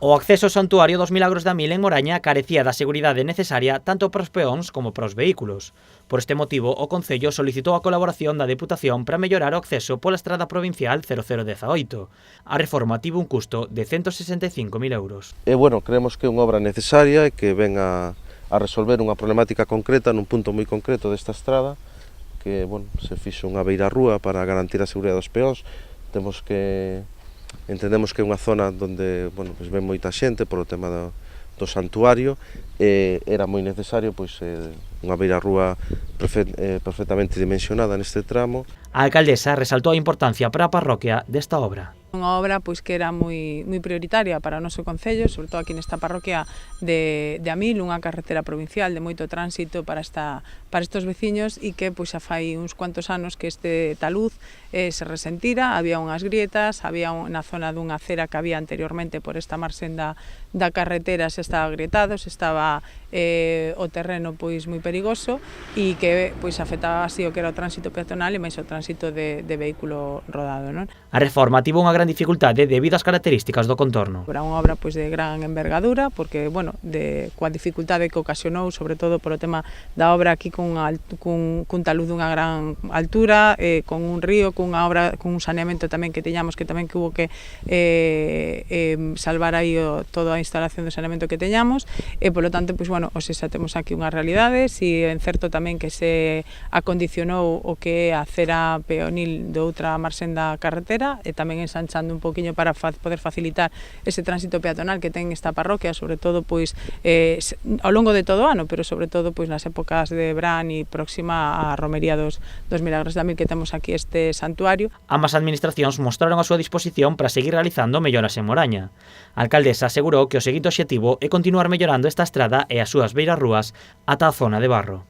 O acceso ao Santuario dos Milagros da Mil en Moraña carecía da seguridade necesaria tanto para os peóns como para os vehículos. Por este motivo, o Concello solicitou a colaboración da Deputación para mellorar o acceso pola estrada provincial 0018. A reforma tivo un custo de 165.000 euros. Creemos que é unha obra necesaria e que ven a resolver unha problemática concreta nun punto moi concreto desta estrada, que se fixo unha beirarrúa para garantir a seguridade dos peóns. Entendemos que é unha zona onde ven moita xente polo tema do santuario e era moi necesario unha beirarrúa perfectamente dimensionada neste tramo. A alcaldesa resaltou a importancia para a parroquia desta obra. Unha obra que era moi prioritaria para o noso concello, sobre todo aquí nesta parroquia de Amil, unha carretera provincial de moito tránsito para estes veciños e que xa fai uns cuantos anos que este taluz se resentira, había unhas grietas, había na zona dunha acera que había anteriormente por esta marxen da carretera se estaba grietado, se estaba o terreno moi perigoso e que afectaba así o que era o tránsito peatonal e máis o tránsito de vehículo rodado, non? A reforma tivo unha gran dificultade debido ás características do contorno. Era unha obra de gran envergadura porque, coa dificultade que ocasionou, sobre todo polo tema da obra aquí cun taluz dunha gran altura, con un río, cun un saneamento tamén que teñamos que hubo que salvar aí toda a instalación de saneamento que teñamos e, polo tanto, xa temos aquí unhas realidades e en certo tamén que se acondicionou o que é a acera peonil de outra marxen da carretera e tamén ensanchando un poquinho para poder facilitar ese tránsito peatonal que ten esta parroquia, sobre todo ao longo de todo o ano, pero sobre todo nas épocas de verán e próxima a romería dos Milagros da Mil que temos aquí este santuario. Ambas administracións mostraron a súa disposición para seguir realizando melloras en Moraña. A alcaldesa asegurou que o seguinte obxectivo é continuar mellorando esta estrada e as súas beirarrúas ata a zona de Barro.